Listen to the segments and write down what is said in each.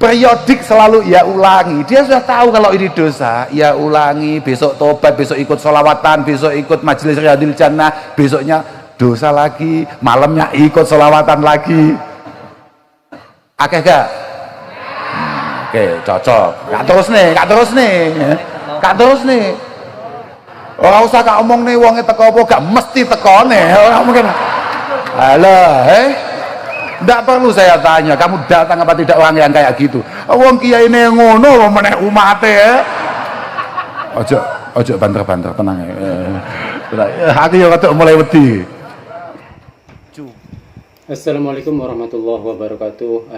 periodik selalu ya ulangi. Dia sudah tahu kalau ini dosa, ya ulangi, besok tobat, besok ikut sholawatan, besok ikut majelis riyadil jannah, besoknya dosa lagi, malamnya ikut sholawatan lagi. Akeh gak? Oke, cocok. Gak terus nih. Ora usah gak omong nih wonge teko apa gak mesti tekone. Ora mungkin. Alah, nggak perlu saya tanya, kamu datang apa tidak orang yang kayak gitu. Wong kiai ini ngono meneh umate ya. Ojo banter-banter, tenang ya. Aku ya rada mulai wedi. Assalamualaikum warahmatullahi wabarakatuh.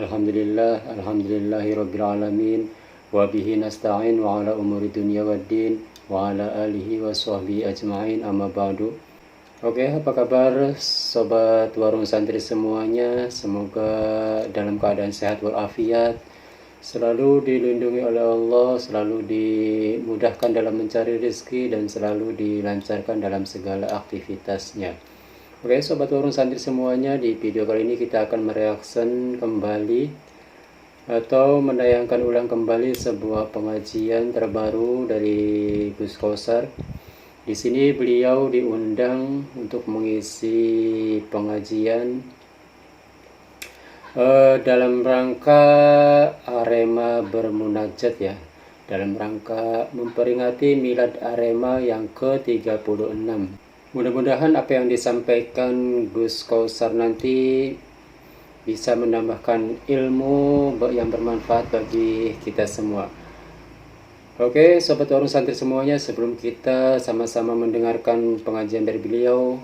Alhamdulillahirabbil alamin. Wa bihi nasta'in wa ala umuri dunya waddin wa ala alihi wa sahbihi ajma'in, amma ba'du. Oke, apa kabar sobat warung santri semuanya? Semoga dalam keadaan sehat walafiat, selalu dilindungi oleh Allah, selalu dimudahkan dalam mencari rezeki, dan selalu dilancarkan dalam segala aktivitasnya. Oke, sobat warung santri semuanya, di video kali ini kita akan mereaction kembali atau menayangkan ulang kembali sebuah pengajian terbaru dari Gus Kausar. Di sini beliau diundang untuk mengisi pengajian dalam rangka Arema bermunajat ya, dalam rangka memperingati milad Arema yang ke-36. Mudah-mudahan apa yang disampaikan Gus Kausar nanti bisa menambahkan ilmu yang bermanfaat bagi kita semua. Oke, sobat warung santri semuanya, sebelum kita sama-sama mendengarkan pengajian dari beliau,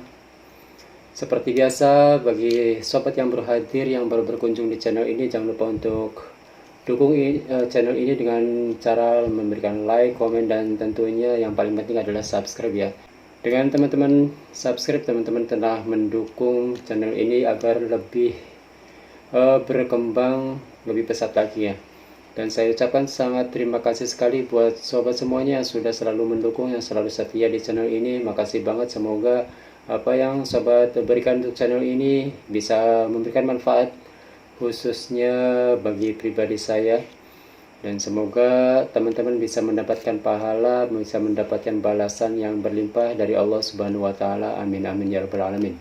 seperti biasa bagi sobat yang berhadir yang baru berkunjung di channel ini, jangan lupa untuk dukung channel ini dengan cara memberikan like, komen, dan tentunya yang paling penting adalah subscribe ya. Dengan teman-teman subscribe, teman-teman telah mendukung channel ini agar lebih berkembang lebih pesat lagi ya. Dan saya ucapkan sangat terima kasih sekali buat sobat semuanya yang sudah selalu mendukung, yang selalu setia di channel ini. Makasih banget, semoga apa yang sobat berikan untuk channel ini bisa memberikan manfaat khususnya bagi pribadi saya, dan semoga teman-teman bisa mendapatkan pahala, bisa mendapatkan balasan yang berlimpah dari Allah Subhanahu wa taala. Amin amin ya rabbal alamin.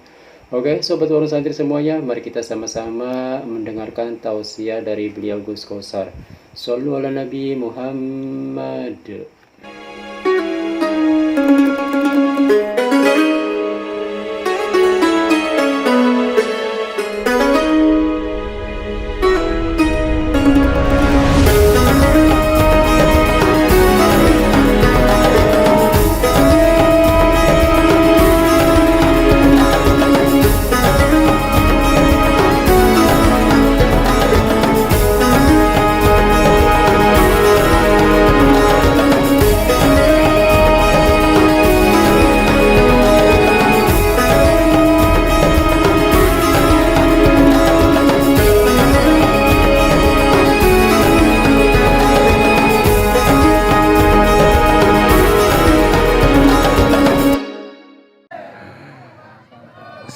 Oke, sobat warung santri semuanya, mari kita sama-sama mendengarkan tausiah dari beliau Gus Kausar. Shallu ala Nabi Muhammad.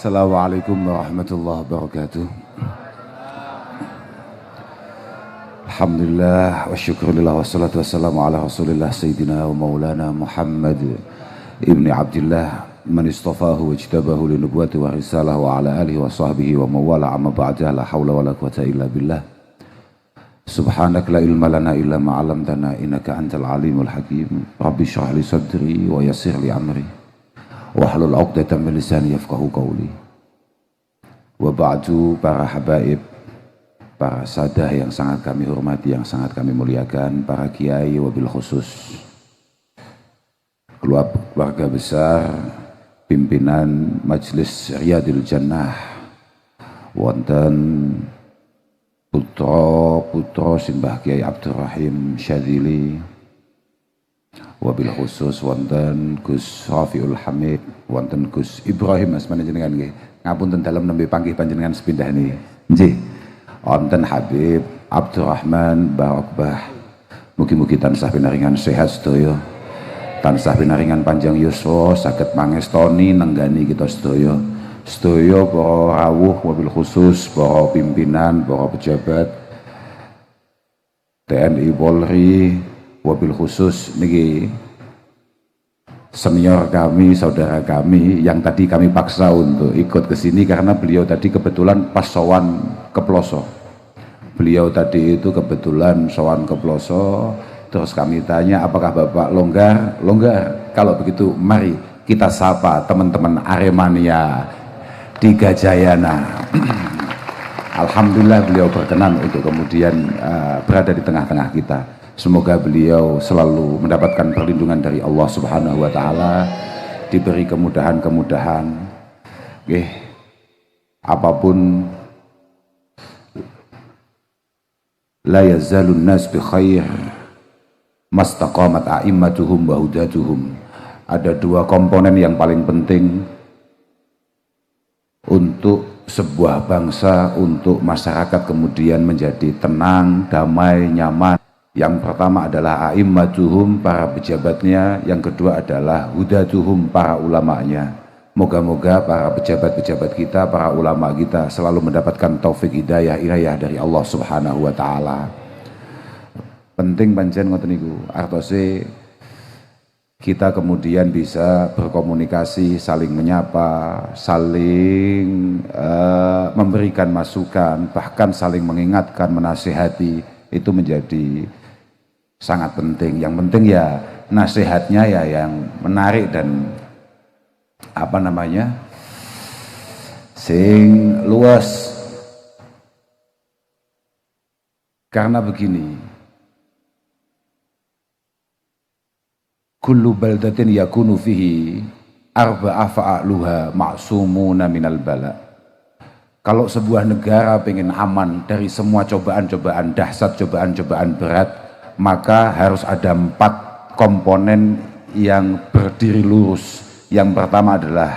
Assalamualaikum warahmatullahi wabarakatuh. Alhamdulillah wa syukurillah wassalatu wassalamu ala rasulillah sayyidina wa maulana Muhammad ibni Abdillah man istafahu wa ijtabahu li nubuwati wa risalah wa ala alihi wa sahbihi wa mawala amma ba'da, la hawla wa la quwata illa billah. Subhanak la ilma lana illa ma 'allamtana innaka antal alimul hakim. Rabbi shrah li sadri wa yassir li amri wahlul 'uqdatam min lisani yafqahu qawli. Wa ba'du, para habaib, para sadah yang sangat kami hormati, yang sangat kami muliakan, para kiai wabil khusus keluarga besar pimpinan Majelis Riyadil Jannah wonten putra Simbah Kiai Abdurrahim Syadzili, wabil khusus wonten Gus Rafiul Hamid, wonten Gus Ibrahim asmane jenengan nggih, ngapunten dalem nembe panggih panjenengan sepindah niki nggih, wonten Habib Abdurrahman Barokbah, mugi-mugi tansah pinaringan sehat sedaya, tansah pinaringan panjang yuswa, saged mangestoni nenggani kita sedaya para rawuh wabil khusus para pimpinan, para pejabat, TNI Polri, wabil khusus niki senior kami, saudara kami yang tadi kami paksa untuk ikut ke sini karena beliau tadi kebetulan pas sowan ke Ploso. Beliau tadi itu kebetulan sowan ke Ploso, terus kami tanya apakah Bapak longgar? Longgar. Kalau begitu mari kita sapa teman-teman Aremania di Gajayana. Alhamdulillah beliau berkenan untuk kemudian berada di tengah-tengah kita. Semoga beliau selalu mendapatkan perlindungan dari Allah Subhanahu wa taala, diberi kemudahan-kemudahan. Apapun, la yazalun nas bi khair mastaqamat a'immatuhum wa hudatuhum. Ada dua komponen yang paling penting untuk sebuah bangsa, untuk masyarakat kemudian menjadi tenang, damai, nyaman. Yang pertama adalah a'immatuhum, para pejabatnya. Yang kedua adalah hudatuhum, para ulamanya. Moga-moga para pejabat-pejabat kita, para ulama kita selalu mendapatkan taufik hidayah dari Allah Subhanahu wa taala. Penting pancen ngoten niku, artose kita kemudian bisa berkomunikasi, saling menyapa, saling memberikan masukan, bahkan saling mengingatkan, menasihati, itu menjadi sangat penting. Yang penting ya nasihatnya ya yang menarik dan sing luas. Karena begini, kullu baldatin yakunu fihi arba'a fa'aluha ma'sumuna minal bala. Kalau sebuah negara pengen aman dari semua cobaan-cobaan dahsyat, cobaan-cobaan berat, maka harus ada 4 komponen yang berdiri lurus. Yang pertama adalah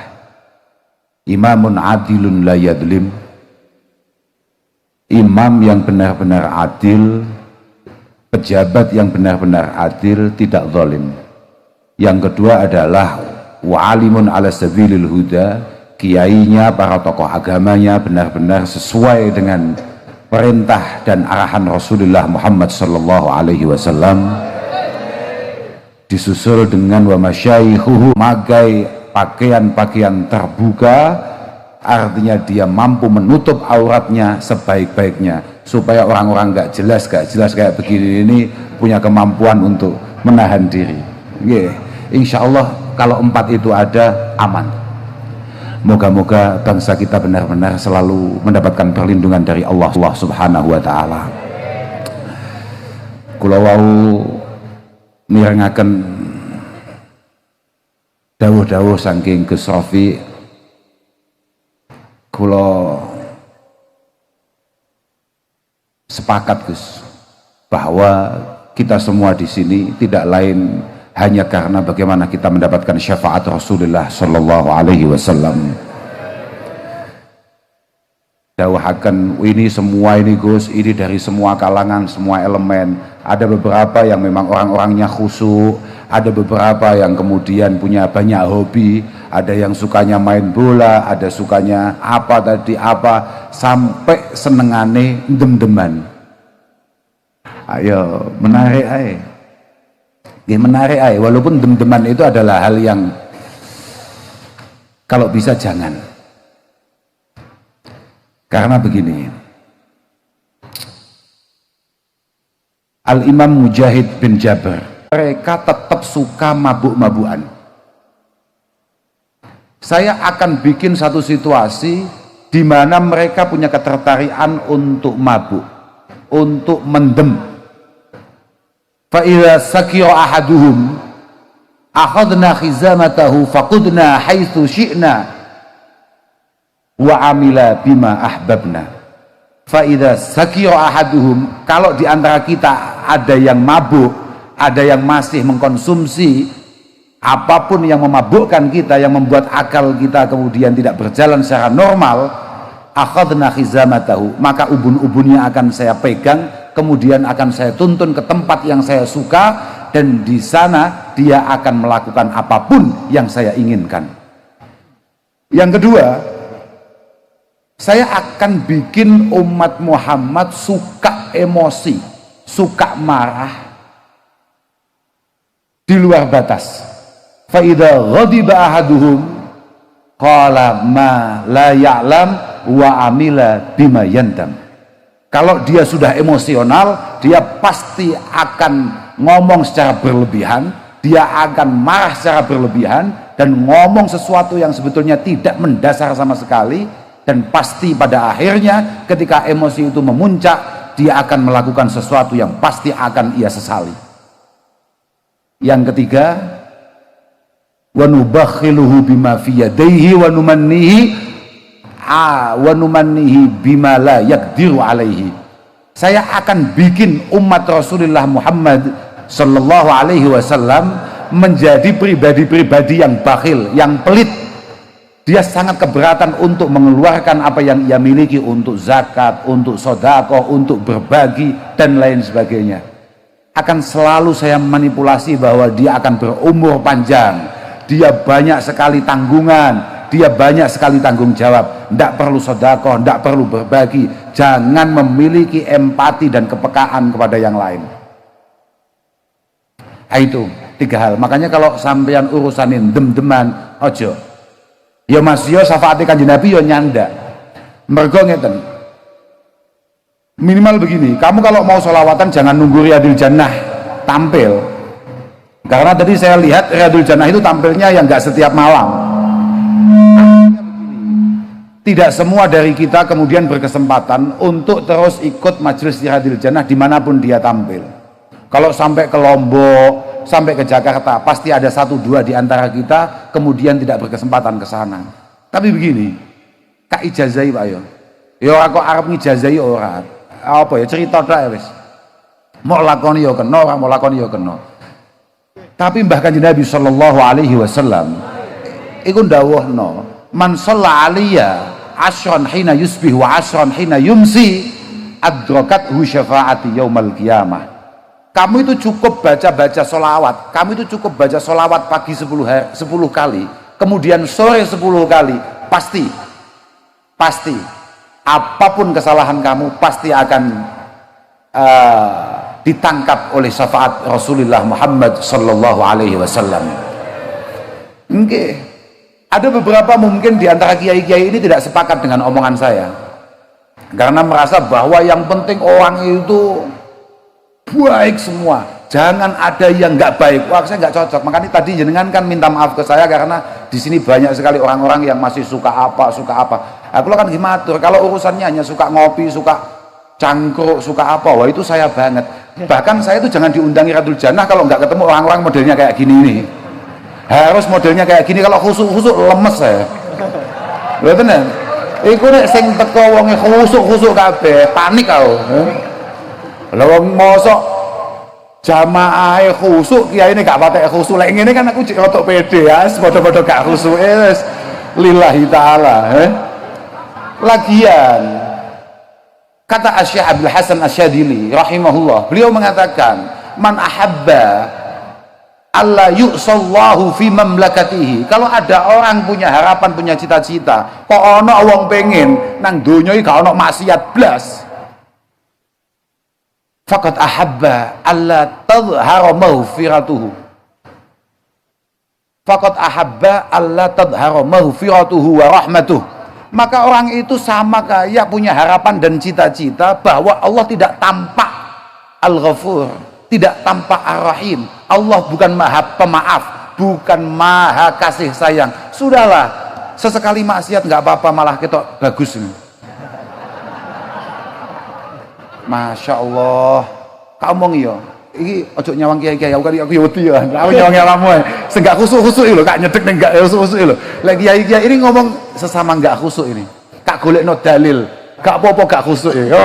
imamun adilun la yadlim, imam yang benar-benar adil, pejabat yang benar-benar adil, tidak zalim. Yang kedua adalah wa'alimun ala sabilil huda, kiainya, para tokoh agamanya benar-benar sesuai dengan perintah dan arahan Rasulullah Muhammad sallallahu alaihi wasallam. Disusul dengan wa masyayikhuhu, magai pakaian-pakaian terbuka, artinya dia mampu menutup auratnya sebaik-baiknya supaya orang-orang gak jelas kayak begini ini punya kemampuan untuk menahan diri. Insya Allah kalau 4 itu ada, aman. Moga-moga bangsa kita benar-benar selalu mendapatkan perlindungan dari Allah Subhanahu wa taala. Kula wau mirengaken dawuh-dawuh saking Gus Rofi, kula sepakat Gus bahwa kita semua di sini tidak lain hanya karena bagaimana kita mendapatkan syafaat Rasulullah sallallahu alaihi wasallam. Dawahaken ini semua ini Gus, ini dari semua kalangan, semua elemen. Ada beberapa yang memang orang-orangnya khusyuk, ada beberapa yang kemudian punya banyak hobi, ada yang sukanya main bola, ada sukanya apa sampai senengane dem-deman. Ayo menarik ae. Menarik aja, walaupun dem-deman itu adalah hal yang kalau bisa jangan. Karena begini, Al-Imam Mujahid bin Jabir, mereka tetap suka mabuk-mabukan. Saya akan bikin satu situasi di mana mereka punya ketertarikan untuk mabuk, untuk mendem. فَإِذَا سَكِرَ أَحَدُهُمْ أَخَذْنَا خِزَامَتَهُ فَقُدْنَا حَيْثُ شِئْنَا وَعَمِلَ بِمَا أَحْبَبْنَا. فَإِذَا سَكِرَ أَحَدُهُمْ, kalau di antara kita ada yang mabuk, ada yang masih mengkonsumsi apapun yang memabukkan kita, yang membuat akal kita kemudian tidak berjalan secara normal, akhadna khizamatahu, maka ubun-ubunnya akan saya pegang, kemudian akan saya tuntun ke tempat yang saya suka, dan di sana dia akan melakukan apapun yang saya inginkan. Yang kedua, saya akan bikin umat Muhammad suka emosi, suka marah di luar batas. Fa idza ghadiba ahaduhum qala ma la ya'lam wa amila bima yandam. Kalau dia sudah emosional, dia pasti akan ngomong secara berlebihan, dia akan marah secara berlebihan dan ngomong sesuatu yang sebetulnya tidak mendasar sama sekali, dan pasti pada akhirnya ketika emosi itu memuncak, dia akan melakukan sesuatu yang pasti akan ia sesali. Yang ketiga, wa nubakhiluhu bima fi yadayhi wa numannihi bima la yaqdiru alaihi. Saya akan bikin umat Rasulullah Muhammad sallallahu alaihi wasallam menjadi pribadi-pribadi yang bakhil, yang pelit. Dia sangat keberatan untuk mengeluarkan apa yang ia miliki untuk zakat, untuk sedekah, untuk berbagi dan lain sebagainya. Akan selalu saya manipulasi bahwa dia akan berumur panjang, dia banyak sekali tanggungan, dia banyak sekali tanggung jawab, tidak perlu sedekah, tidak perlu berbagi, jangan memiliki empati dan kepekaan kepada yang lain. Itu 3 hal. Makanya kalau sampean urusanin dem-deman ojo. Ya Mas yo syafaati Kanjeng Nabi yo nyanda. Mergo ngeten. Minimal begini, kamu kalau mau sholawatan jangan nunggu Riyadul Jannah tampil. Karena tadi saya lihat Riyadul Jannah itu tampilnya yang enggak setiap malam. Tidak semua dari kita kemudian berkesempatan untuk terus ikut majelis Riyadul Jannah dimanapun dia tampil. Kalau sampai ke Lombok, sampai ke Jakarta, pasti ada 1-2 di antara kita kemudian tidak berkesempatan ke sana. Tapi begini, kak ijazai Pak yo. Yo aku arep ngijazai ora. Apa ya cerita tok ya wis. Mau lakoni yo kena, ora mau lakoni yo kena. Tapi Mbah Kanjeng Nabi sallallahu alaihi wasallam iku ndawuhno, man shalla alaiya asyran hina yusbih wa asyran hina yumsi adrakathu syafaati yaumal qiyamah. Kamu itu cukup baca-baca sholawat, kamu itu cukup baca sholawat pagi 10 kali, kemudian sore 10 kali, pasti apapun kesalahan kamu pasti akan ditangkap oleh syafaat Rasulullah Muhammad sallallahu alaihi wasallam. Oke. Ada beberapa mungkin di antara kiai-kiai ini tidak sepakat dengan omongan saya, karena merasa bahwa yang penting orang itu baik semua, jangan ada yang nggak baik. Wah, saya nggak cocok. Makanya tadi jenengan kan minta maaf ke saya karena di sini banyak sekali orang-orang yang masih suka apa. Aku kan gimana tuh? Kalau urusannya hanya suka ngopi, suka cangkruk, suka apa, wah itu saya banget. Bahkan saya itu jangan diundangi Riyadul Jannah kalau nggak ketemu orang-orang modelnya kayak gini nih. Harus modelnya kayak gini. Kalau khusuk lemes saya. Lho tenan. Iku nek sing teko wonge khusuk kabeh, panik aku. Lha wong mosok jamaahe khusuk, kiai ini gak patek khusuk. Lek ngene kan aku cek rotok pede ya, padha-padha gak khusuk wis lillahi taala, Lagian kata Asy-Syaikh Abdul Hasan Asy-Syadzili rahimahullah, beliau mengatakan, man ahabba alla yu'sallahu fi mamlakatihi. Kalau ada orang punya harapan, punya cita-cita, kok ana wong pengen nang donya iki gak ana maksiat blas, faqad ahabba alla tadhhara maghfiratuhu. Faqad ahabba alla tadhhara maghfiratuhu wa rahmatuh. Maka orang itu sama kayak punya harapan dan cita-cita bahwa Allah tidak tampak Al-Ghafur, tidak tampak Ar-Rahim. Allah bukan maha pemaaf, bukan maha kasih sayang. Sudahlah, sesekali maksiat nggak apa-apa, malah ketok bagus ini. Masya Allah, kamu iyo, ini ojo nyawang kiai-kiai, aku ya wedi ya, aku nyawang kamu, senggak khusuk lho, kak nyedek nggak khusuk lho, lagi kiai-kiai ini ngomong sesama nggak khusuk ini, kak golek no dalil, gak apa-apa gak khusuk ya,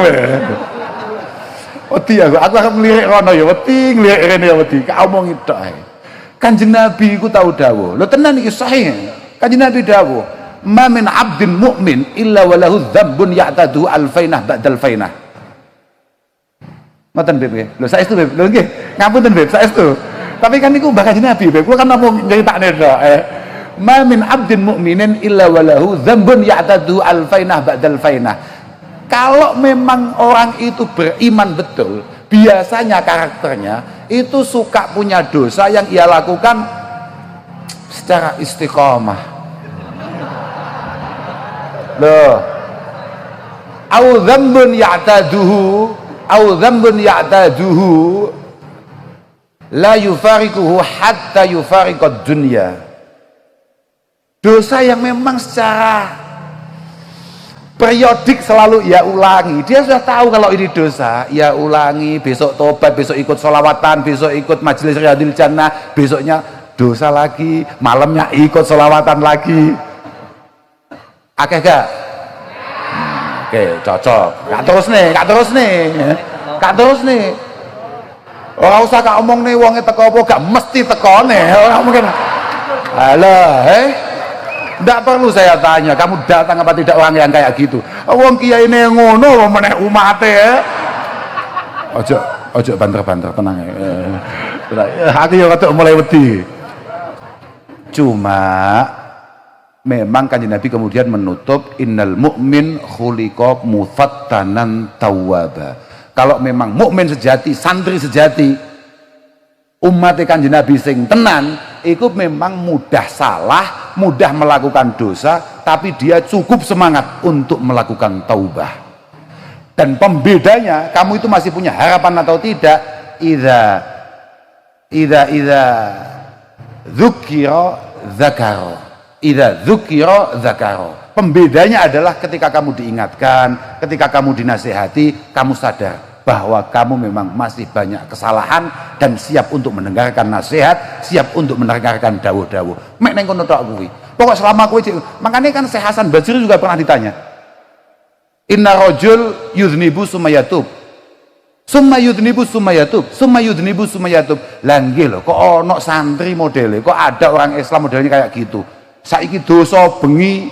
wedi aku akan melirik rono ya, wedi ngelirik rene ya wedi, kak omong itu, Kanjeng Nabi ku tahu dawuh, lo tenan iki sahih, Kanjeng Nabi dawuh, ma min abdin mu'min illa walahu dzambun ya'tadu alfainah ba'dal fainah. Ngoten Beb, lho saestu Beb, lho nggih, ngapunten Beb, saestu. Tapi kan niku mbah Kanjeng Nabi Beb, kula kan namung nyritakne tok. Ma min abdin mu'minin illa walahu dzambun ya'tadu alfainah ba'dal fainah. Kalau memang orang itu beriman betul, biasanya karakternya itu suka punya dosa yang ia lakukan secara istiqomah. Loh, au dzambun ya'taduhu la yufariquhu hatta yufariqad dunya. Dosa yang memang secara periodik selalu ia ulangi. Dia sudah tahu kalau ini dosa, ia ulangi, besok tobat, besok ikut sholawatan, besok ikut majelis riyadil jannah, besoknya dosa lagi, malamnya ikut sholawatan lagi. Akeh gak? Oke, cocok. Gak terus nih. Ora usah gak omong nih wonge teko apa gak mesti tekone. Ora mungkin. Alah, nggak perlu saya tanya, kamu datang apa tidak orang yang kayak gitu. Wong kiai ini ngono meneh umate ya. Ojo banter-banter, tenang ya. Aku ya rada mulai wedi. Cuma memang Kanjeng Nabi kemudian menutup innal mu'min khuliqa mufattanan tawwaba. Kalau memang mukmin sejati, santri sejati, umat Kanjeng Nabi sing tenan itu memang mudah salah, mudah melakukan dosa, tapi dia cukup semangat untuk melakukan taubah. Dan pembedanya, kamu itu masih punya harapan atau tidak, idza dzukira dzakara. Pembedanya adalah ketika kamu diingatkan, ketika kamu dinasihati, kamu sadar bahwa kamu memang masih banyak kesalahan dan siap untuk mendengarkan nasihat, siap untuk mendengarkan dawuh-dawuh. Mek neng kono tok kuwi. Pokok selama kuwi, makanya kan Syekh Hasan Basri juga pernah ditanya. Inna rajul yudhnibu sumayatub. Summa yudhnibu sumayatub. Lah nggih lho, kok ono santri modele, kok ada orang Islam modelnya kayak gitu. Saiki dosa bengi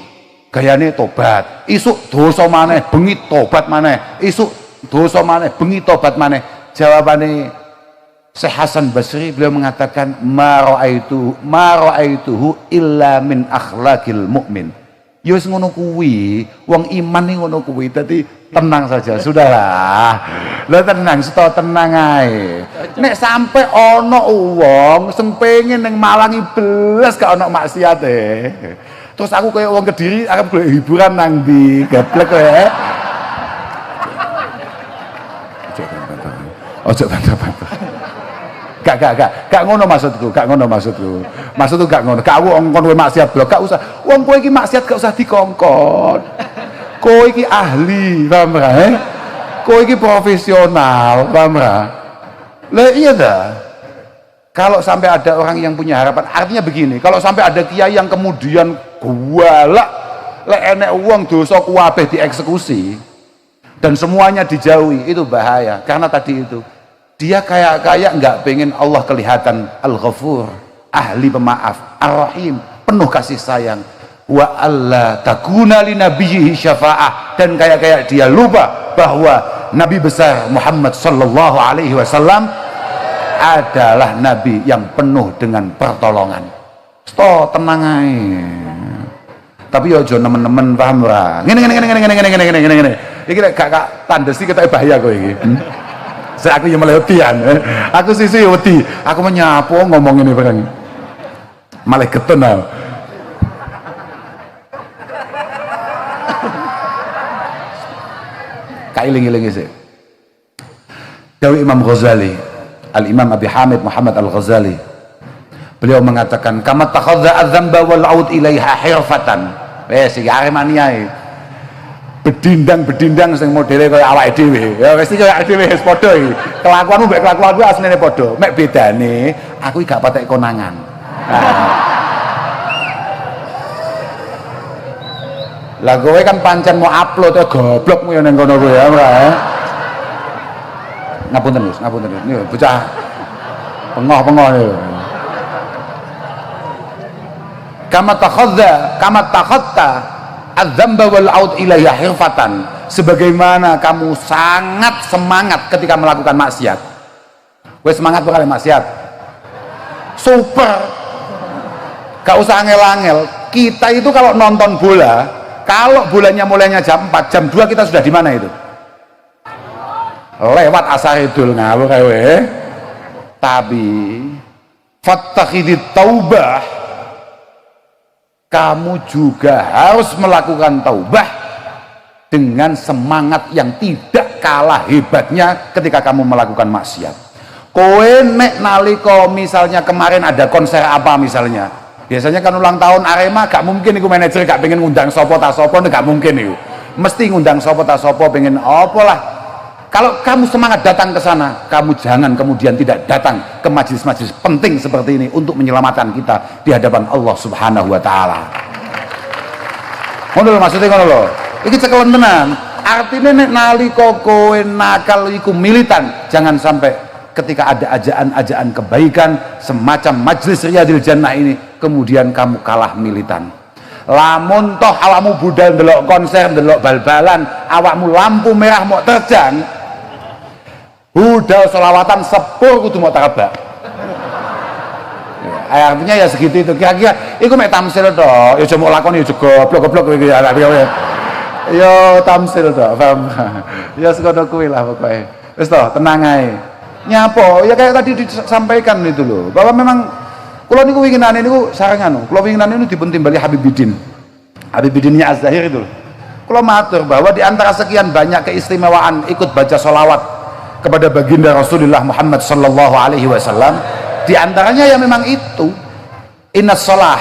gayane tobat. Isuk dosa maneh bengi tobat maneh. Isuk dosa maneh bengi tobat maneh. Jawabane Syekh Hasan Basri, beliau mengatakan ma ra'aituhu illa min akhlaqil mu'min. Ya wis ngono kuwi, wong iman iki ngono kuwi. Dadi tenang saja, sudahlah. Lah tenang, tenang ae. Nek sampai ana wong sing pengen ning Malang belas gak ana maksiat terus aku kayak wong Kediri arep golek hiburan nang ndi? Gablek kowe. Ojo banter-banter. Gak ngono maksudku. Maksudku gak ngono. Gak wong kowe maksiat blok, gak usah. Wong kowe iki maksiat gak usah dikongkon. Kowe iki ahli, paham ra? Kowe iki profesional, paham ra? Lah iya dah. Kalau sampai ada orang yang punya harapan, artinya begini, kalau sampai ada kiai yang kemudian gualak lek enek wong dosa kuwabeh dieksekusi dan semuanya dijauhi, itu bahaya. Karena tadi itu dia kayak nggak pengen Allah kelihatan Al-Ghafur, ahli pemaaf, Ar-Rahim, penuh kasih sayang, wa alla takuna li nabiyhi syafa'ah, dan kayak dia lupa bahwa Nabi besar Muhammad sallallahu alaihi wasallam adalah nabi yang penuh dengan pertolongan. Tenang ae. Tapi yo aja nemen-nemen, paham ora? Ngene. Iki gak tandesi ketok bahaya kowe iki. Aku yang melewatian, aku sisi wedi, aku menyapu ngomong ini barang, malah getun aku. Kailing-iling sih. Dawi Imam Ghazali, Al-Imam Abi Hamid Muhammad Al-Ghazali, beliau mengatakan, kama takhadha adzamba wal aud ilaiha hirfatan. Si Aremania bedindang sing modele kaya awake dhewe. Ya wis iki kaya awake dhewe wis padha iki. Kelakuanmu mbek kelakuanku asline padha. Mek bedane aku iki gak patek konangan. Lah kowe kan pancen mau upload ya goblok ning kono kowe ya ora. Ngapunten Gus. Niku bocah pengah-pengah niku. Kama takhadha adzamba wal aud ilaiha hirfatan, sebagaimana kamu sangat semangat ketika melakukan maksiat. Kowe semangat bakal maksiat. Super. Gak usah angel-angel. Kita itu kalau nonton bola, kalau bolanya mulainya jam 4, jam 2 kita sudah di mana itu? lewat asaridul ngawur kowe. Tapi fattakhidit taubah, kamu juga harus melakukan taubah dengan semangat yang tidak kalah hebatnya ketika kamu melakukan maksiat. Kowe nek nalika misalnya kemarin ada konser apa misalnya, biasanya kan ulang tahun Arema, gak mungkin iku manajer gak pengen ngundang sopo ta sopo, gak mungkin iku. Mesti ngundang sopo ta sopo, pengen apa lah. Kalau kamu semangat datang ke sana, kamu jangan kemudian tidak datang ke majelis-majelis penting seperti ini untuk menyelamatkan kita di hadapan Allah Subhanahu wa taala. Ngono lho maksudnya, ngono lho. Iki cekelen tenan. Artine nek nalika kowe nakal iku militan, jangan sampai ketika ada ajaan-ajaan kebaikan semacam majelis Riyadil Jannah ini kemudian kamu kalah militan. Lamun toh awakmu budal ndelok konser, ndelok bal-balan, awakmu lampu merah mau terjang, budal selawatan sepur kudu mau tarabak. Ya, artinya ya segitu itu. Kira-kira iku mek tamsil to, ya aja mau lakoni ya goblok-goblok iki ya. Ya tamsil to, paham. Ya sekono kuwi lah pokoke. Wis to, tenang ae. Nyapo, ya kayak tadi disampaikan itu loh, bahwa memang kula niku winginane niku sareng anu, kula winginane niku dipun timbali Habibidinnya Az-Zahir itu. Kula matur bahwa di antara sekian banyak keistimewaan ikut baca sholawat kepada baginda Rasulullah Muhammad sallallahu alaihi wasallam, di antaranya ya memang itu innas shalah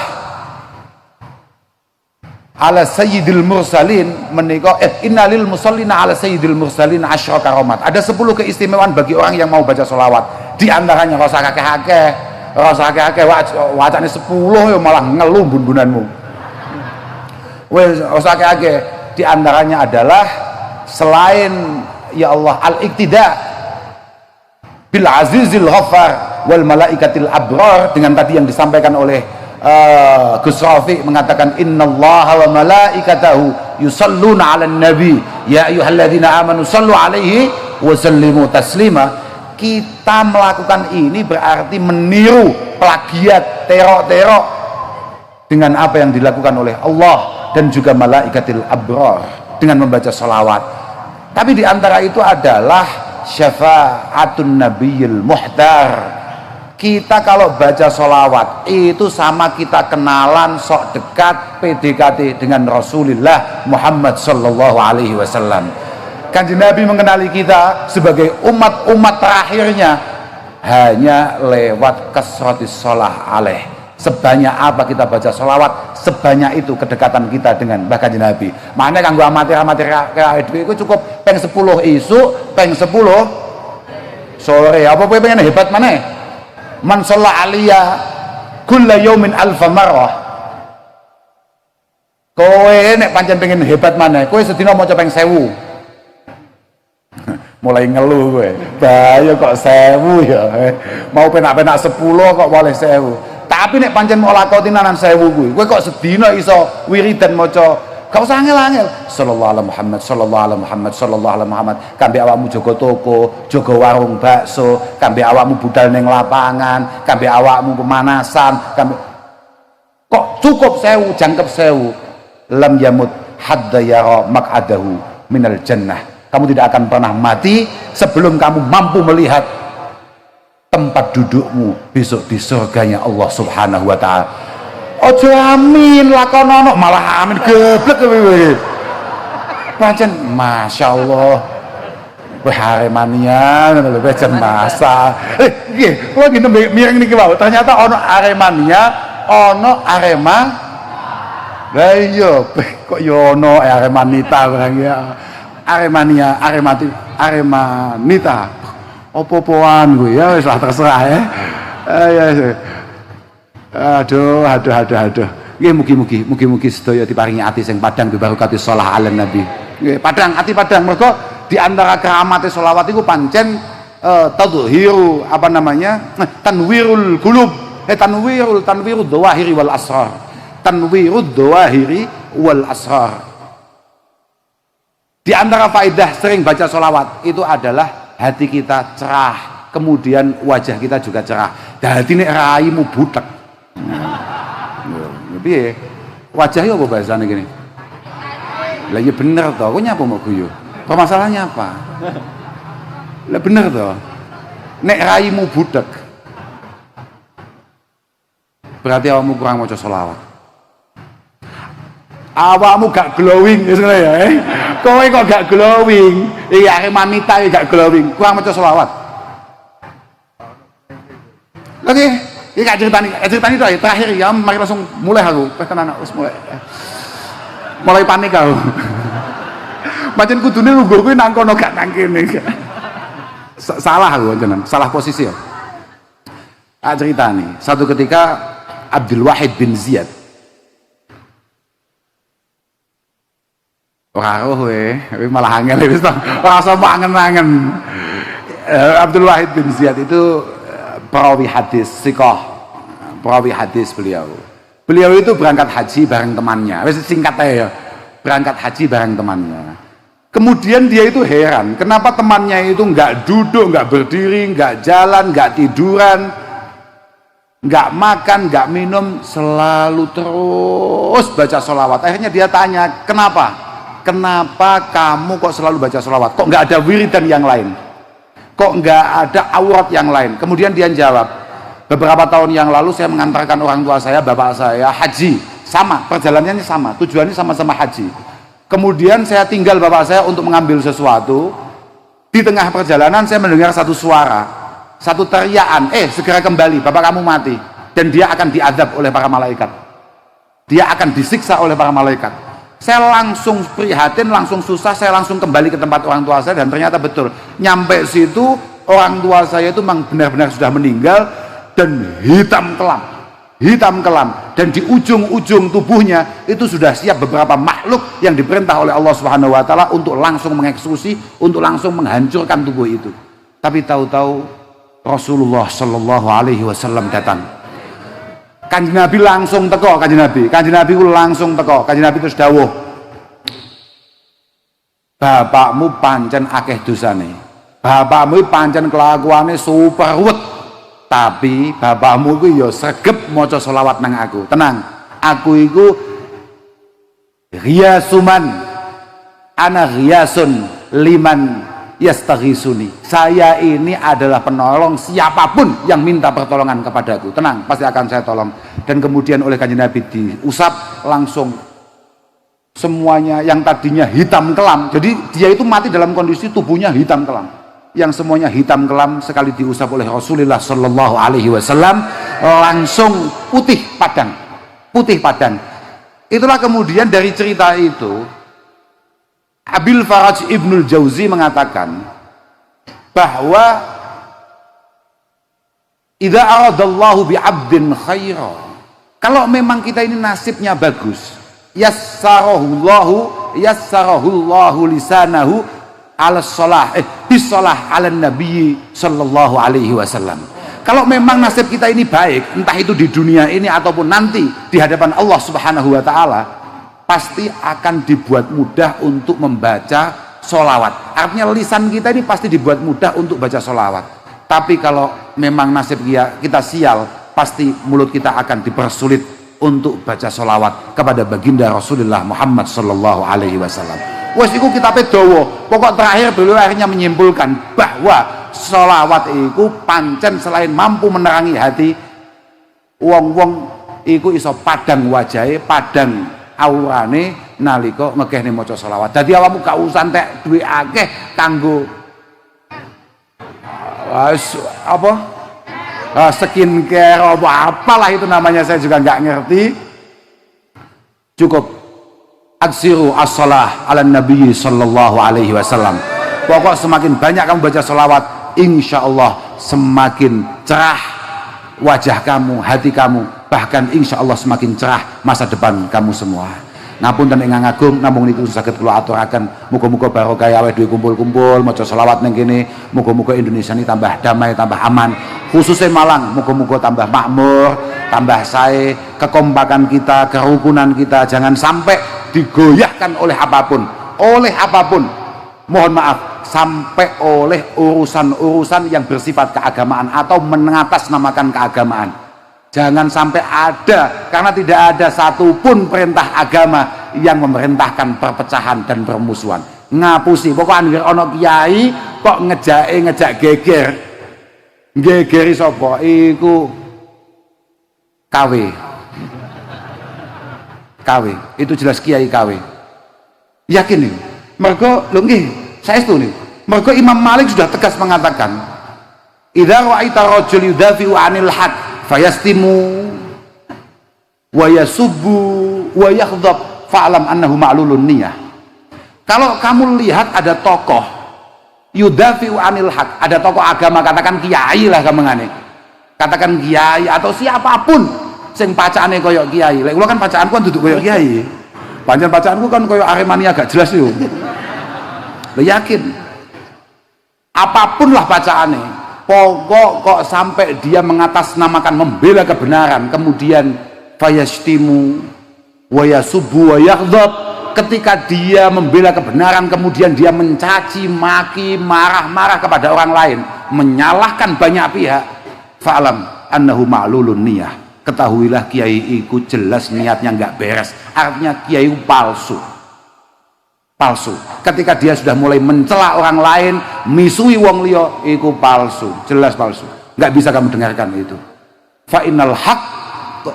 ala sayyidil mursalin menika innalil musallina ala sayyidil mursalin asyra karomat. Ada 10 keistimewaan bagi orang yang mau baca sholawat. Di antaranya rasa kakek-kakek, wacane 10 ya malah ngeluh bun-bunanmu. Wes rasa kakek. Di antaranya adalah selain ya Allah al-iktida bil azizil ghaffar wal malaikatil abrar, dengan tadi yang disampaikan oleh Gus Rafi mengatakan innallaha wa malaikatahu yusalluna 'alan nabi ya ayyuhalladzina amanu sallu 'alaihi wa sallimu taslima. Kita melakukan ini berarti meniru, plagiat, terok-terok dengan apa yang dilakukan oleh Allah dan juga malaikatil abrar dengan membaca sholawat. Tapi di antara itu adalah syafa'atun nabiyil muhdar. Kita kalau baca sholawat itu sama kita kenalan sok dekat PDKT dengan Rasulullah Muhammad sallallahu alaihi wasallam. Kanjeng Nabi mengenali kita sebagai umat-umat terakhirnya hanya lewat kasratis sholah alaih. Sebanyak apa kita baca sholawat, sebanyak itu kedekatan kita dengan Kanjeng Nabi. Makanya kanggo amatir-amatir kayak itu cukup peng 10 isuk, peng 10 sore. Apa kowe pengen hebat maneh? Man shalla aliyya kulla yaumin alfa marrah. Kowe nek pancen pengen hebat maneh, kowe sedina maca peng 1000. Mulai ngeluh gue, bahaya kok 1000 ya, mau penak-penak 10 kok boleh 1000. Tapi nek pancen mau lakoni nanan 1000 gue kok sedina iso wiridan maca, gak usah angel-angel. Sallallahu alaihi Muhammad, sallallahu alaihi Muhammad, sallallahu alaihi Muhammad. Kambe awakmu jaga toko, jaga warung bakso, kambe awakmu budal ning lapangan, kambe awakmu pemanasan, kambe kok cukup 1000, jangkep 1000. Lam yamut hadda yara maq'adahu minal jannah. Kamu tidak akan pernah mati sebelum kamu mampu melihat tempat dudukmu besok di surganya Allah Subhanahu wa taala. Ojo amin lakonono malah amin geblek kowe. Pancen masyaallah. Wah Aremania ngono lho pancen masa. Nggih, kula ngene miring niki wae. Ternyata ono Aremania, ono Arema. Lah iya, kok yo ono Aremanita barang ya. Aremanita opo-opoan gue ya wis lah terserah ya. Aduh. Nggih mugi-mugi sedaya diparingi ati sing padhang bibarokati sholawat ala nabi. Nggih, ati padhang mergo di antara keramate sholawat iku pancen tadhiru apa namanya? Tanwirul qulub. Tanwirud dhawahiri wal asrar. Tanwirud dhawahiri wal asrar. Di antara faedah sering baca sholawat itu adalah hati kita cerah, kemudian wajah kita juga cerah. Dan hati ini raimu butek. Tapi wajahnya apa bahasanya gini? Lah iya bener toh, kok nyapa mau guyu? Permasalahannya apa? Lah bener toh. Nek raimu budek, berarti awakmu kurang maca selawat. Awakmu gak glowing wis ngono ya. Kowe kok gak glowing, iki arek wanita gak glowing, kurang maca selawat. Oke, iki gak ceritani to ya terakhir ya, mari langsung mulai aku. Wis tenan wis mulai panik aku. Pancen kudune lungguh kuwi nang kono gak nang kene. Salah aku jenengan, salah posisi ya. Cerita nih, satu ketika Abdul Wahid bin Ziyad roh malah angel wis to. Ora usah angen-angen. Abdul Wahid bin Ziyad itu perawi hadis, siqah. Perawi hadis beliau. Beliau itu berangkat haji bareng temannya. Wis singkat aja ya. Berangkat haji bareng temannya. Kemudian dia itu heran, kenapa temannya itu nggak duduk, nggak berdiri, nggak jalan, nggak tiduran, nggak makan, nggak minum, selalu terus baca sholawat. Akhirnya dia tanya, kenapa? Kenapa kamu kok selalu baca sholawat? Kok nggak ada wiridan yang lain? Kok nggak ada aurat yang lain? Kemudian dia jawab, beberapa tahun yang lalu saya mengantarkan orang tua saya, bapak saya haji, sama, perjalanannya sama, tujuannya sama-sama haji. Kemudian saya tinggal bapak saya untuk mengambil sesuatu. Di tengah perjalanan saya mendengar satu suara, satu teriakan, segera kembali, bapak kamu mati. Dan dia akan diadab oleh para malaikat. Dia akan disiksa oleh para malaikat. Saya langsung prihatin, langsung susah, saya langsung kembali ke tempat orang tua saya. Dan ternyata betul, nyampe situ orang tua saya itu memang benar-benar sudah meninggal. Dan hitam kelam, dan di ujung-ujung tubuhnya itu sudah siap beberapa makhluk yang diperintah oleh Allah Subhanahu wa taala untuk langsung mengeksekusi, untuk langsung menghancurkan tubuh itu. Tapi tahu-tahu Rasulullah Shallallahu alaihi wasallam datang. Kanjeng Nabi langsung teko, Kanjeng Nabi langsung teko. Kanjeng Nabi terus dawuh, bapakmu pancen akeh dosane, bapakmu pancen kelakuane super ruwet, tapi bapakmu iku ya sregep maca selawat nang aku. Tenang, aku iku ghiyasuman, ana ghiyasun liman yastaghisuni. Saya ini adalah penolong siapapun yang minta pertolongan kepadaku. Tenang, pasti akan saya tolong. Dan kemudian oleh Kanjeng Nabi diusap langsung semuanya yang tadinya hitam kelam. Jadi dia itu mati dalam kondisi tubuhnya hitam kelam. Yang semuanya hitam kelam sekali diusap oleh Rasulullah Shallallahu alaihi wasallam langsung putih padang. Itulah kemudian dari cerita itu Abil Faraj Ibnul Jauzi mengatakan bahwa idza aradallahu bi'abdin khaira, kalau memang kita ini nasibnya bagus, yassarahullahu lisanahu ala shalah bisalah ala nabi sallallahu alaihi wasallam. Kalau memang nasib kita ini baik, entah itu di dunia ini ataupun nanti di hadapan Allah Subhanahu wa taala, pasti akan dibuat mudah untuk membaca sholawat. Artinya lisan kita ini pasti dibuat mudah untuk baca sholawat. Tapi kalau memang nasib kita sial, pasti mulut kita akan dipersulit untuk baca sholawat kepada baginda Rasulullah Muhammad sallallahu alaihi wasallam. Wes iku kitabe dawa. Pokok terakhir beliau akhirnya menyimpulkan bahwa sholawat iku pancen selain mampu menerangi hati, wong-wong iku iso padang wajahe, padang aurane nalika ngekehne maca sholawat. Dadi awakmu gak usah entek duwe akeh kanggo skincare apalah itu namanya, saya juga nggak ngerti. Cukup aksiru as-salah ala nabi sallallahu alaihi wasallam. Pokok semakin banyak kamu baca sholawat, insya Allah semakin cerah wajah kamu, hati kamu, bahkan insya Allah semakin cerah masa depan kamu semua. Ngapunten ingkang agung, namung niku saged kula aturaken, muga-muga barokah aweh dhewe kumpul-kumpul maca selawat ning kene, muga-muga Indonesia ini tambah damai, tambah aman, khususnya Malang, muga-muga tambah makmur, tambah sae, kekompakan kita, kerukunan kita jangan sampai digoyahkan oleh apapun, mohon maaf, sampai oleh urusan-urusan yang bersifat keagamaan atau mengatasnamakan keagamaan. Jangan sampai ada, karena tidak ada satupun perintah agama yang memerintahkan perpecahan dan permusuhan. Ngapusi, pokoknya anggere ana kiai kok ngejak geger. Gegeri sapa? Iku KW. KW. Itu jelas Kiai KW. Yakin nih. Mergo lho nggih, saestu nih. Mergo Imam Malik sudah tegas mengatakan, "Idza ra'aita rajul yudafi'u 'anil haq fayastimu wa yasubbu wa yakhdhab fa'lam annahu ma'lulun niyah." Kalau kamu lihat ada tokoh yudafi'u 'anil haq, ada tokoh agama, katakan kiai lah gamengane. Katakan kiai atau siapapun sing pacaane koyo kiai. Lek kula kan pacaanku kan duduk koyo kiai. Pancen pacaanku kan koyo Aremania gak jelas yo. Lo yakin? Apapun lah bacaannya, pokok kok sampai dia mengatasnamakan membela kebenaran, kemudian fayastimu wa yasubbu wa yakhdhab, ketika dia membela kebenaran kemudian dia mencaci maki, marah-marah kepada orang lain, menyalahkan banyak pihak, fa'lam annahu ma'lulun niyah, ketahuilah kiai itu jelas niatnya nggak beres, artinya kiai itu palsu. Ketika dia sudah mulai mencela orang lain, misui wong liya, itu palsu, jelas palsu, nggak bisa kamu dengarkan itu. Fa innal haqq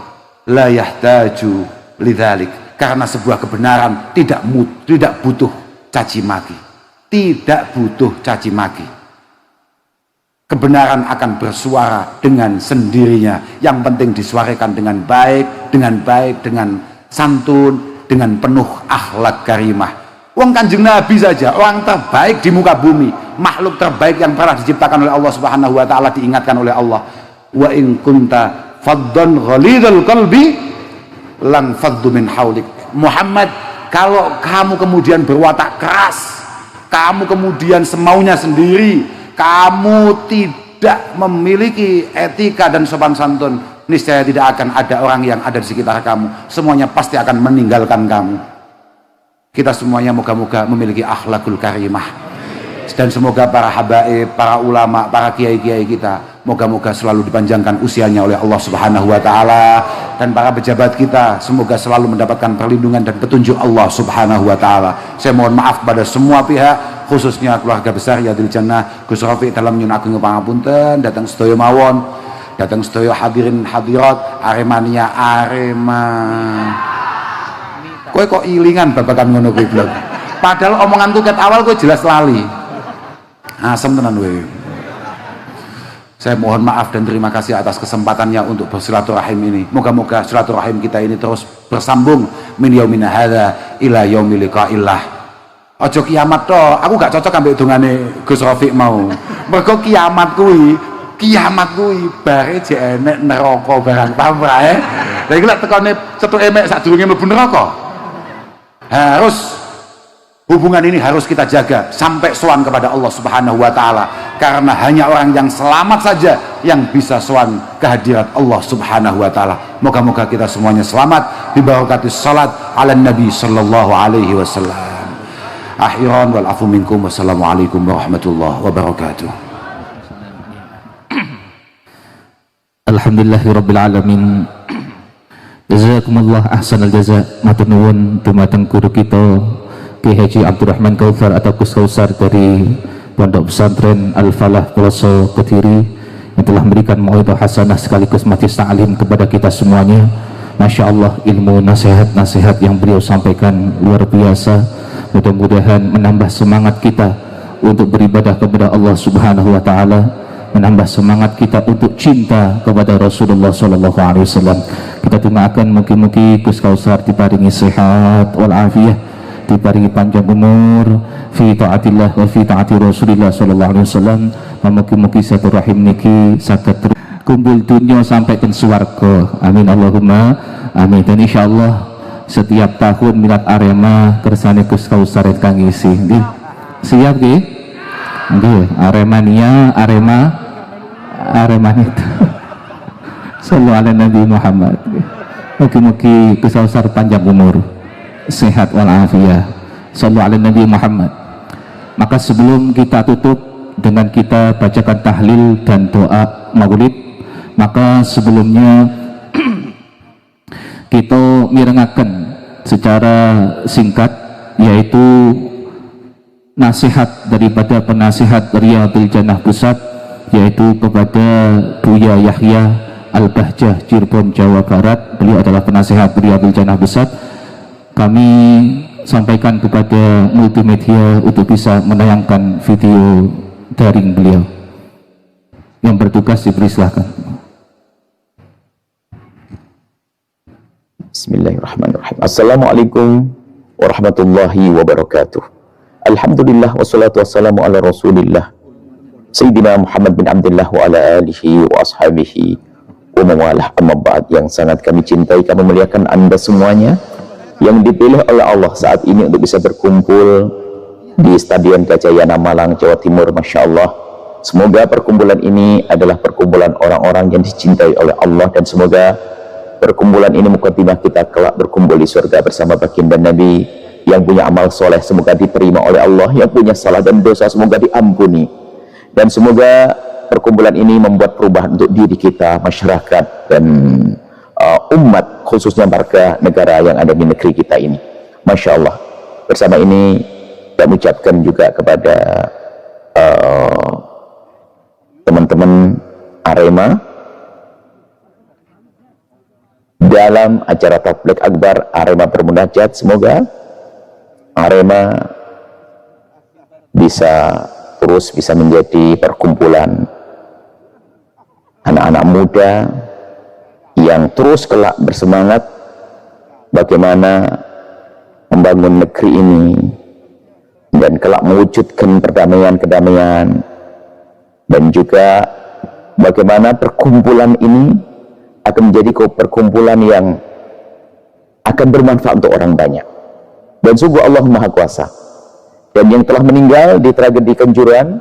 la yahtaju lidzalik, karena sebuah kebenaran tidak butuh caci maki, tidak butuh caci maki. Kebenaran akan bersuara dengan sendirinya, yang penting disuarakan dengan baik, dengan santun, dengan penuh akhlak karimah. Wong Kanjeng Nabi saja, orang terbaik di muka bumi, makhluk terbaik yang pernah diciptakan oleh Allah Subhanahu wa taala, diingatkan oleh Allah, wa in kunta faddan ghalidhal qalbi lan faddu min haulik. Muhammad, kalau kamu kemudian berwatak keras, kamu kemudian semaunya sendiri, kamu tidak memiliki etika dan sopan santun, niscaya tidak akan ada orang yang ada di sekitar kamu, semuanya pasti akan meninggalkan kamu. Kita semuanya moga-moga memiliki akhlakul karimah, dan semoga para habaib, para ulama, para kiai-kiai kita moga-moga selalu dipanjangkan usianya oleh Allah Subhanahu wa taala, dan para pejabat kita semoga selalu mendapatkan perlindungan dan petunjuk Allah Subhanahu wa taala. Saya mohon maaf kepada semua pihak, khususnya keluarga besar Yadil Jannah Gus Rafiq dalam nyun agung pangapunten, datang sedaya mawon, datang sedaya hadirin hadirat, Aremania Arema. Kowe kok ilingan babakan ngono kuwi blok. Padahal omonganku ket awal kowe jelas lali. Asem tenan kowe. Saya mohon maaf dan terima kasih atas kesempatannya untuk bersilaturahim ini. Moga-moga silaturahim kita ini terus bersambung min yaumina hadza ila yaumil liqa'illah. Aja kiamat to, aku gak cocok ambek dongane Gus Rafiq mau. Mergo kiamat kuwi bare jek enek neraka barang pamrah ya. Lah iki lek tekone cetuk emek sadurunge mlebu neraka. Harus hubungan ini harus kita jaga sampai sowan kepada Allah Subhanahu wa taala, karena hanya orang yang selamat saja yang bisa sowan kehadirat Allah Subhanahu wa taala. Moga-moga kita semuanya selamat bi barakatis salat ala nabi sallallahu alaihi wasallam. Akhiran wal afu minkum, wassalamualaikum warahmatullahi wabarakatuh. Alhamdulillahirabbil alamin. Jazakumullah ahsanal jaza. Matur nuwun dumateng guru kita Ki Haji Abdurrahman Kautsar atau Gus Kautsar dari Pondok Pesantren Al-Falah Peloso Kediri, yang telah memberikan mauidhah hasanah sekaligus majlis ta'lim kepada kita semuanya. Masya Allah, ilmu nasihat-nasihat yang beliau sampaikan luar biasa. Mudah-mudahan menambah semangat kita untuk beribadah kepada Allah Subhanahu wa taala, menambah semangat kita untuk cinta kepada Rasulullah sallallahu alaihi wasallam. Kita doakan mugi-mugi Gus Kautsar diparingi sehat wal afiyah, diparingi panjang umur fi taatillah wa fi taati Rasulillah sallallahu alaihi wasallam. Mugi-mugi silaturahim niki saged kumpul dunia sampai ke swarga. Amin Allahumma amin. Dan insyaallah setiap tahun milad Arema kersane Gus Kautsar kang ngisi. Nggih. Siap nggih? Nggih, Aremania, Aremania. Sallu ala Nabi Muhammad. Mugi-mugi Gus Kautsar panjang umur, sehat walafiat. Sallu ala Nabi Muhammad. Maka sebelum kita tutup dengan kita bacakan tahlil dan doa maulid, maka sebelumnya kita mirengaken secara singkat, yaitu nasihat daripada penasihat Riyadul Jannah Pusat, yaitu kepada Buya Yahya Al-Bahjah, Cirebon, Jawa Barat. Beliau adalah penasihat Riyadul Jannah Pusat. Kami sampaikan kepada multimedia untuk bisa menayangkan video daring beliau. Yang bertugas diberi silakan. Bismillahirrahmanirrahim. Assalamualaikum warahmatullahi wabarakatuh. Alhamdulillah wassalatu wassalamu ala rasulillah Sayyidina Muhammad bin Abdullah wa ala alihi wa ashabihi wa mawalah, amma ba'd. Yang sangat kami cintai, kami muliakan Anda semuanya yang dipilih oleh Allah saat ini untuk bisa berkumpul di Stadion Gajayana Malang, Jawa Timur. Masya Allah, semoga perkumpulan ini adalah perkumpulan orang-orang yang dicintai oleh Allah, dan semoga perkumpulan ini mukadimah kita kelak berkumpul di surga bersama baginda Nabi. Yang punya amal soleh semoga diterima oleh Allah, yang punya salah dan dosa semoga diampuni, dan semoga perkumpulan ini membuat perubahan untuk diri kita, masyarakat, dan umat, khususnya warga negara yang ada di negeri kita ini. Masya Allah. Bersama ini kami ucapkan juga kepada teman-teman Arema dalam acara Tabligh Akbar Arema Bermunajat. Semoga Arema bisa terus bisa menjadi perkumpulan anak-anak muda yang terus kelak bersemangat bagaimana membangun negeri ini dan kelak mewujudkan perdamaian-kedamaian, dan juga bagaimana perkumpulan ini akan menjadi perkumpulan yang akan bermanfaat untuk orang banyak. Dan sungguh Allah Maha Kuasa. Dan yang telah meninggal di tragedi Kanjuruhan,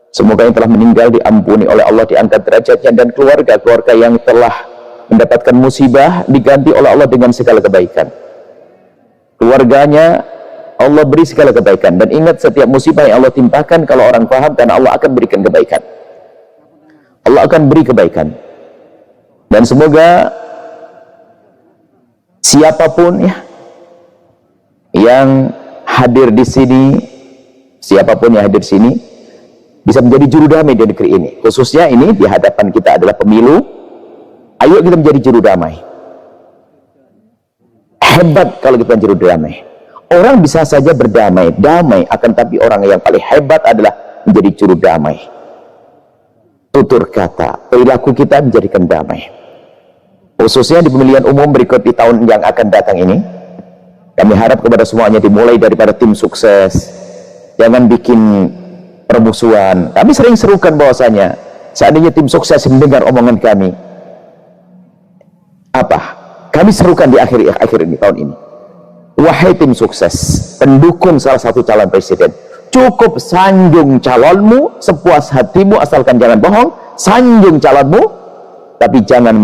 semoga yang telah meninggal diampuni oleh Allah, diangkat derajatnya, dan keluarga-keluarga yang telah mendapatkan musibah diganti oleh Allah dengan segala kebaikan. Keluarganya Allah beri segala kebaikan. Dan ingat, setiap musibah yang Allah timpakan, kalau orang paham, dan Allah akan berikan kebaikan. Allah akan beri kebaikan. Dan semoga siapapun ya yang hadir di sini, siapapun yang hadir di sini bisa menjadi juru damai di negeri ini. Khususnya ini di hadapan kita adalah pemilu. Ayo kita menjadi juru damai. Hebat kalau kita juru damai. Orang bisa saja berdamai, damai, akan tapi orang yang paling hebat adalah menjadi juru damai. Tutur kata, perilaku kita menjadikan damai. Khususnya di pemilihan umum berikut di tahun yang akan datang ini, kami harap kepada semuanya, dimulai daripada tim sukses, jangan bikin permusuhan. Kami sering serukan bahwasanya seandainya tim sukses mendengar omongan kami, kami serukan di akhir ini, tahun ini, wahai tim sukses, pendukung salah satu calon presiden, cukup sanjung calonmu sepuas hatimu, asalkan jangan bohong. Sanjung calonmu, tapi jangan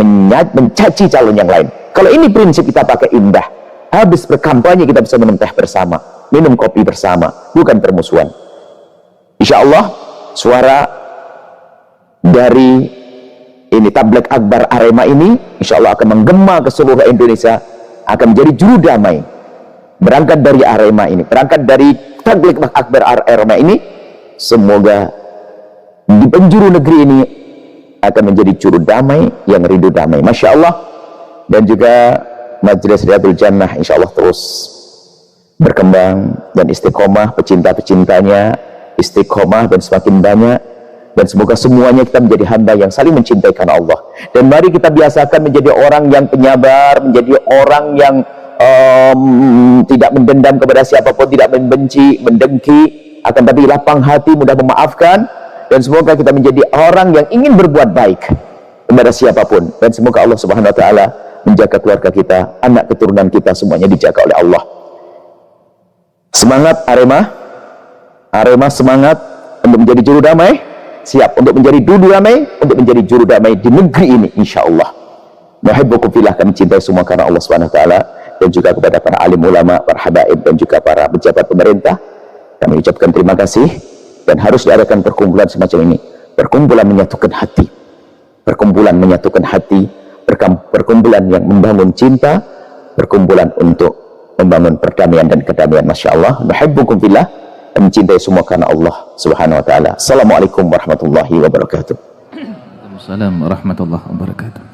mencaci calon yang lain. Kalau ini prinsip kita pakai indah, habis berkampanye kita bisa minum teh bersama, minum kopi bersama, bukan permusuhan. Insya Allah suara dari ini Tabligh Akbar Arema ini insya Allah akan menggema ke seluruh Indonesia, akan menjadi juru damai. Berangkat dari Arema ini, berangkat dari Tabligh Akbar Arema ini, semoga di penjuru negeri ini akan menjadi juru damai yang rindu damai. Masya Allah. Dan juga Majelis Riyadul Jannah insya Allah terus berkembang dan istiqomah, pecinta-pecintanya istiqomah dan semakin banyak. Dan semoga semuanya kita menjadi hamba yang saling mencintai karena Allah. Dan mari kita biasakan menjadi orang yang penyabar, menjadi orang yang tidak mendendam kepada siapapun, tidak membenci, mendengki, akan tapi lapang hati, mudah memaafkan. Dan semoga kita menjadi orang yang ingin berbuat baik kepada siapapun. Dan semoga Allah Subhanahu Wa Taala menjaga keluarga kita, anak keturunan kita, semuanya dijaga oleh Allah. Semangat Arema, Arema semangat untuk menjadi juru damai. Siap untuk menjadi juru damai, untuk menjadi juru damai di negeri ini, insya Allah. Nuhibbukum fillah, kami cintai semua karena Allah Subhanahu Wa Taala. Dan juga kepada para alim ulama, para habaib, dan juga para pejabat pemerintah, kami ucapkan terima kasih. Dan harus diadakan perkumpulan semacam ini, perkumpulan menyatukan hati, perkumpulan menyatukan hati, perkumpulan yang membangun cinta, perkumpulan untuk membangun perdamaian dan kedamaian. Masya Allah. Nuhibbukum fillah. dan mencintai semua karena Allah Subhanahu wa taala. Assalamualaikum warahmatullahi wabarakatuh. Waalaikumsalam warahmatullahi wabarakatuh.